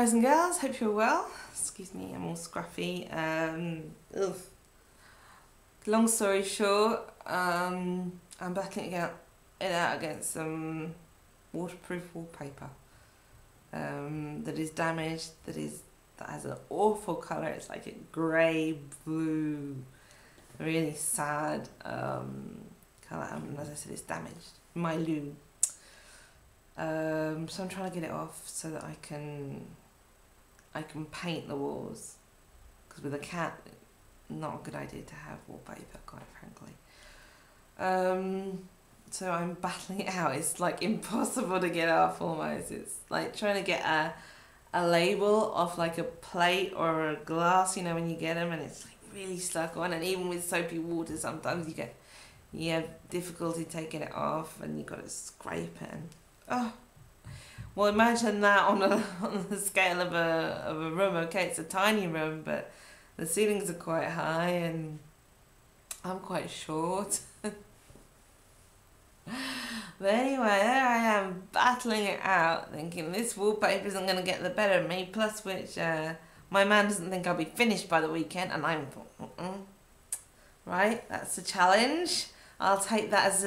guys and girls, hope you're well. Excuse me, I'm all scruffy. Long story short, I'm battling it out against some waterproof wallpaper that is damaged, that has an awful colour. It's like a grey blue, really sad colour, and as I said, it's damaged. My loo. So I'm trying to get it off so that I can paint the walls, because with a cat, not a good idea to have wallpaper, quite frankly. So I'm battling it out. It's like impossible to get off almost. It's like trying to get a label off like a plate or a glass, you know, when you get them, and it's like really stuck on. And even with soapy water, sometimes you have difficulty taking it off, and you've got to scrape it. And oh, well, imagine that on the scale of a room. Okay, it's a tiny room, but the ceilings are quite high, and I'm quite short. But anyway, there I am, battling it out, thinking this wallpaper isn't going to get the better of me, plus which my man doesn't think I'll be finished by the weekend, and I'm right, that's a challenge. I'll take that as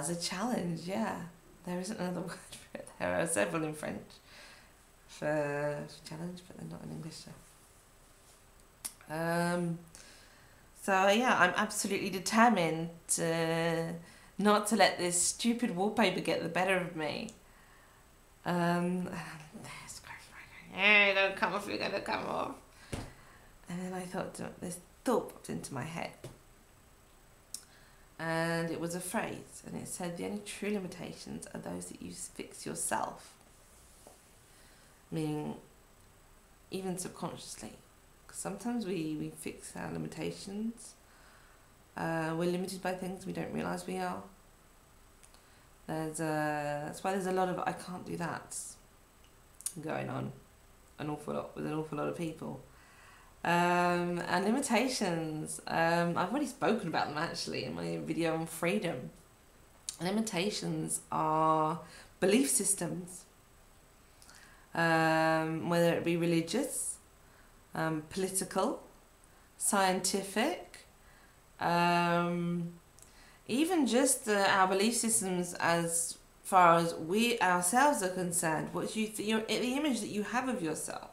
a challenge, yeah. There isn't another word for it. There are several in French for challenge, but they're not in English. So yeah, I'm absolutely determined not to let this stupid wallpaper get the better of me. Don't come off, you're gonna come off. And then I thought, this thought popped into my head. And it was a phrase, and it said, the only true limitations are those that you fix yourself. Meaning, even subconsciously. Because sometimes we fix our limitations. We're limited by things we don't realise we are. That's why there's a lot of I can't do that going on with an awful lot of people. And limitations, I've already spoken about them actually in my video on freedom. Limitations are belief systems, whether it be religious, political, scientific, even just our belief systems as far as we ourselves are concerned, what the image that you have of yourself.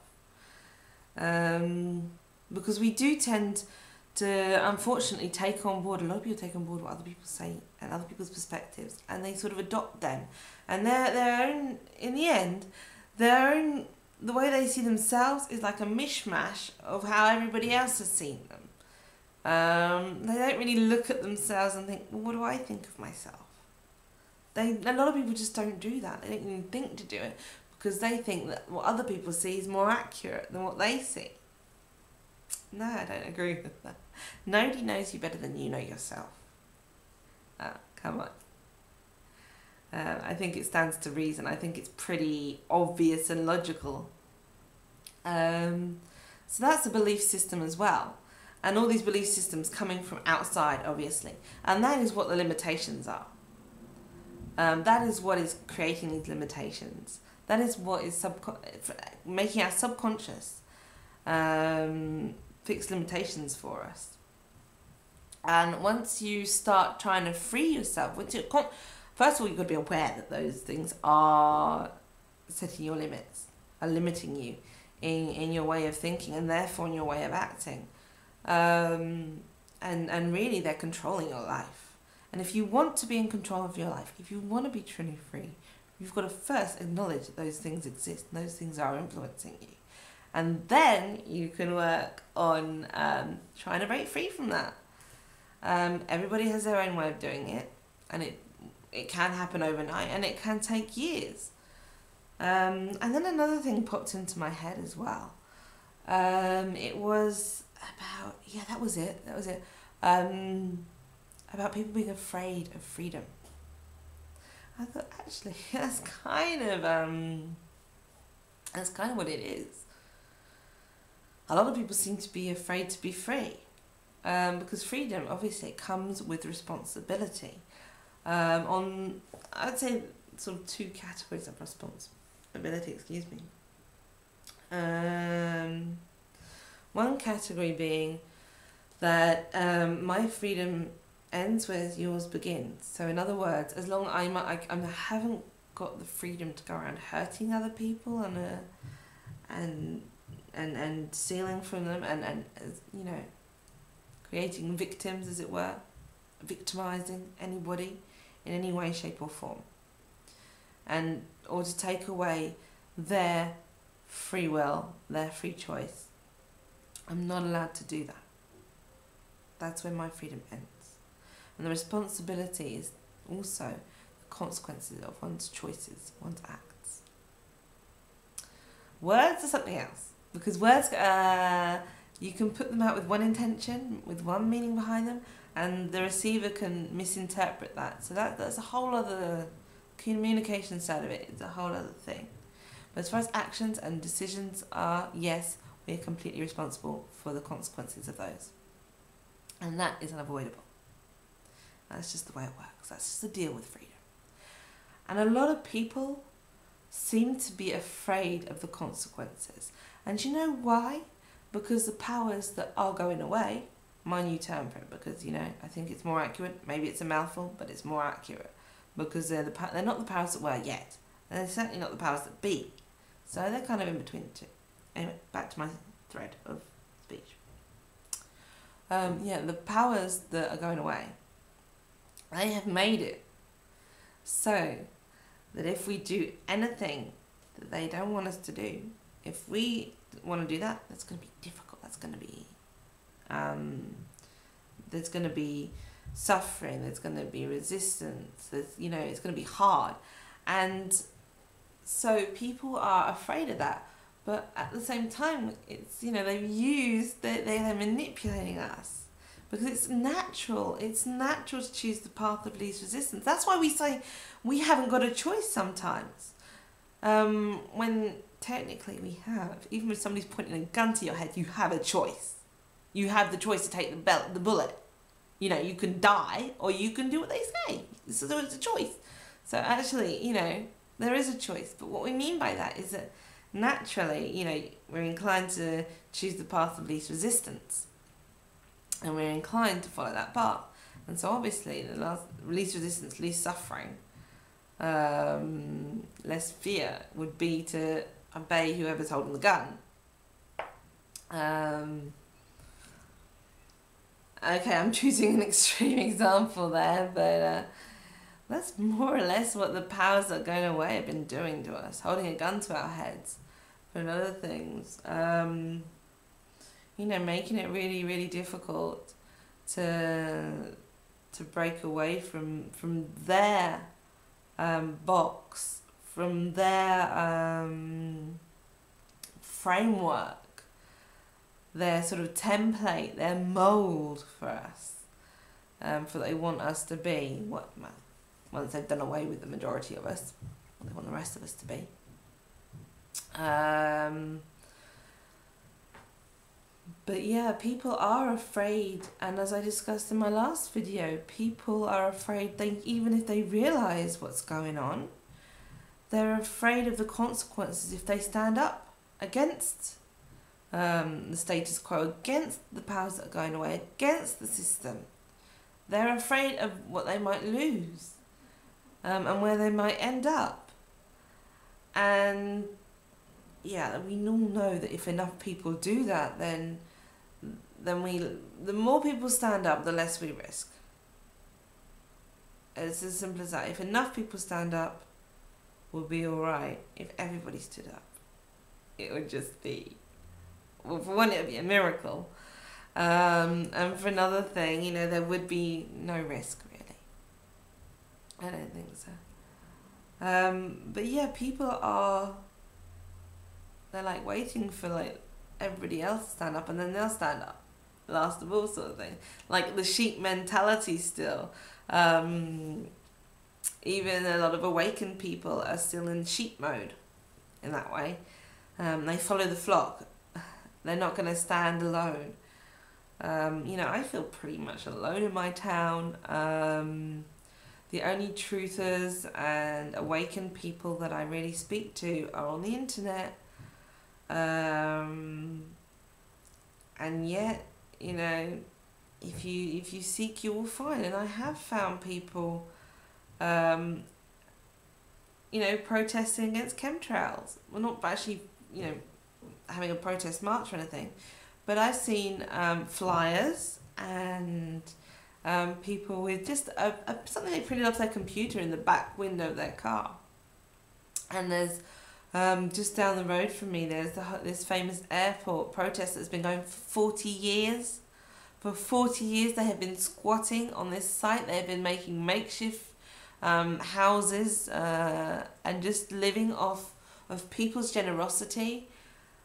Because we do tend to, unfortunately, take on board, a lot of people take on board what other people say and other people's perspectives, and they sort of adopt them. And their own, in the end, the way they see themselves is like a mishmash of how everybody else has seen them. They don't really look at themselves and think, well, what do I think of myself? A lot of people just don't do that. They don't even think to do it, because they think that what other people see is more accurate than what they see. No, I don't agree with that. Nobody knows you better than you know yourself. Come on. I think it stands to reason. I think it's pretty obvious and logical. So that's a belief system as well. And all these belief systems coming from outside, obviously. And that is what the limitations are. That is what is creating these limitations. That is what is making our subconscious fix limitations for us. And once you start trying to free yourself, first of all, you've got to be aware that those things are setting your limits, are limiting you in your way of thinking, and therefore in your way of acting. And really, they're controlling your life. And if you want to be in control of your life, if you want to be truly free, you've got to first acknowledge that those things exist and those things are influencing you. And then you can work on trying to break free from that. Everybody has their own way of doing it, and it can happen overnight, and it can take years. And then another thing popped into my head as well. It was about, yeah, that was it. About people being afraid of freedom. I thought, actually, that's kind of what it is. A lot of people seem to be afraid to be free, because freedom, obviously, it comes with responsibility. I would say sort of two categories of responsibility, excuse me. One category being that my freedom ends where yours begins. So in other words, as long as I haven't got the freedom to go around hurting other people and stealing from them and you know, creating victims, as it were, victimizing anybody in any way, shape or form, or to take away their free will, their free choice. I'm not allowed to do that. That's when my freedom ends. And the responsibility is also the consequences of one's choices, one's acts. Words are something else, because words, you can put them out with one intention, with one meaning behind them, and the receiver can misinterpret that. So that's a whole other communication side of it. It's a whole other thing. But as far as actions and decisions are, yes, we are completely responsible for the consequences of those. And that is unavoidable. That's just the way it works. That's just the deal with freedom. And a lot of people seem to be afraid of the consequences. And you know why? Because the powers that are going away, my new term for it, because, you know, I think it's more accurate. Maybe it's a mouthful, but it's more accurate. Because they're not the powers that were yet. And they're certainly not the powers that be. So they're kind of in between the two. Anyway, back to my thread of speech. The powers that are going away, they have made it so that if we do anything that they don't want us to do, if we want to do that, that's going to be difficult. That's going to be, there's going to be suffering. There's going to be resistance. It's going to be hard, and so people are afraid of that. But at the same time, it's, they're manipulating us, because it's natural. It's natural to choose the path of least resistance. That's why we say we haven't got a choice sometimes. When technically we have. Even if somebody's pointing a gun to your head, you have a choice. You have the choice to take the bullet. You can die, or you can do what they say. So it's a choice. So actually, there is a choice. But what we mean by that is that naturally, we're inclined to choose the path of least resistance. And we're inclined to follow that path. And so obviously, the least resistance, least suffering, less fear would be to obey whoever's holding the gun. Okay, I'm choosing an extreme example there, but that's more or less what the powers that are going away have been doing to us, holding a gun to our heads, and other things. Making it really, really difficult to break away from their box, from their framework, their sort of template, their mould for us, for what they want us to be. Once they've done away with the majority of us, what they want the rest of us to be. But yeah, people are afraid, and as I discussed in my last video, people are afraid, even if they realise what's going on, they're afraid of the consequences if they stand up against the status quo, against the powers that are going away, against the system. They're afraid of what they might lose, and where they might end up. And yeah, we all know that if enough people do that, then the more people stand up, the less we risk. It's as simple as that. If enough people stand up, we'll be alright. If everybody stood up, it would just be, well, for one, it would be a miracle. And for another thing, there would be no risk, really. I don't think so. But yeah, people they're like waiting for everybody else to stand up, and then they'll stand up last of all, sort of thing. Like the sheep mentality still. Even a lot of awakened people are still in sheep mode in that way. They follow the flock. They're not going to stand alone. I feel pretty much alone in my town. the only truthers and awakened people that I really speak to are on the internet. And yet, you know, if you seek, you will find. And I have found people, you know, protesting against chemtrails. Well, not actually, you know, having a protest march or anything, but I've seen flyers and people with just something they printed off their computer in the back window of their car. And there's just down the road from me, there's this famous airport protest that's been going for 40 years. For 40 years they have been squatting on this site. They have been making makeshift houses and just living off of people's generosity.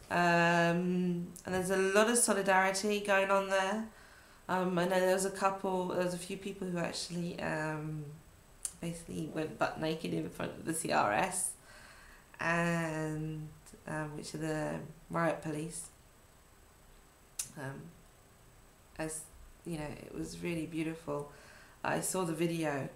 And there's a lot of solidarity going on there. I know there was a few people who actually basically went butt naked in front of the CRS, and which are the riot police. As you know, it was really beautiful. I saw the video,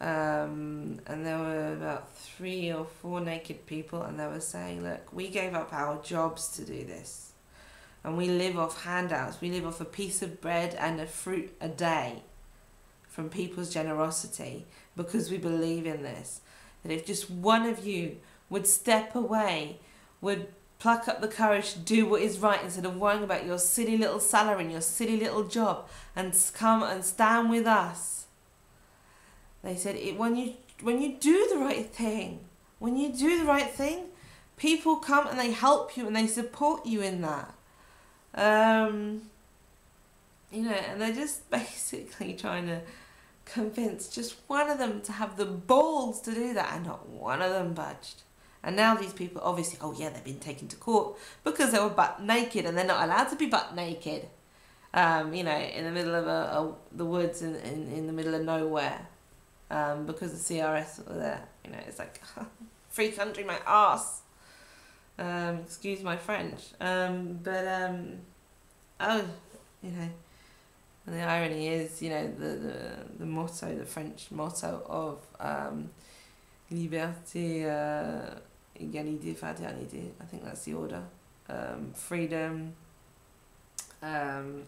and there were about 3 or 4 naked people, and they were saying, look, we gave up our jobs to do this, and we live off handouts. We live off a piece of bread and a fruit a day from people's generosity, because we believe in this. That if just one of you would step away, would pluck up the courage to do what is right instead of worrying about your silly little salary and your silly little job, and come and stand with us. They said, when you do the right thing, people come and they help you and they support you in that. You know, and they're just basically trying to convince just one of them to have the balls to do that, and not one of them budged. And now these people, obviously, oh yeah, they've been taken to court because they were butt naked, and they're not allowed to be butt naked, you know, in the middle of the woods in the middle of nowhere, because the CRS were there. You know, it's like, free country, my arse. Excuse my French. Oh, you know, and the irony is, you know, the motto, the French motto of liberté, égalité, fraternité. I think that's the order. Freedom,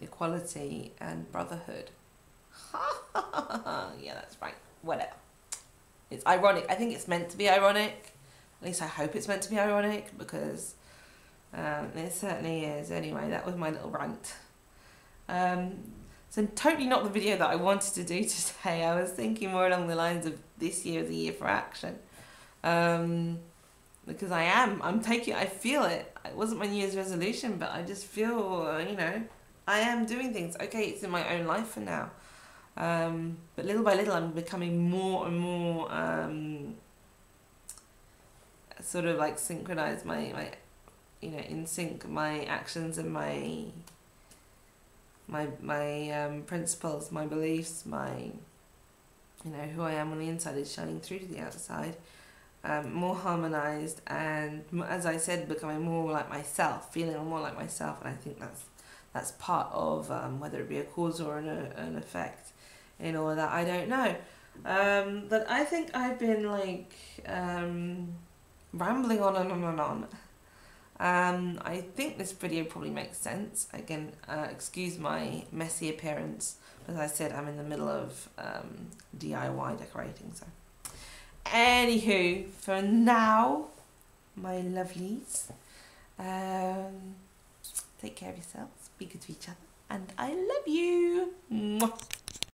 equality, and brotherhood. Yeah, that's right. Whatever. It's ironic. I think it's meant to be ironic. At least I hope it's meant to be ironic, because it certainly is. Anyway, that was my little rant. So totally not the video that I wanted to do today. I was thinking more along the lines of this year as a year for action. Because I feel it. It wasn't my New Year's resolution, but I just feel, you know, I am doing things. Okay, it's in my own life for now. But little by little, I'm becoming more and more sort of like synchronize my you know, in sync my actions and my principles, my beliefs, my, you know, who I am on the inside is shining through to the outside. More harmonized, and as I said, becoming more like myself, feeling more like myself, and I think that's part of whether it be a cause or an effect in all of that. I don't know, but I think I've been like rambling on and on and on. I think this video probably makes sense. Again, excuse my messy appearance. As I said, I'm in the middle of DIY decorating. So, anywho, for now, my lovelies, take care of yourselves, be good to each other, and I love you. Mwah.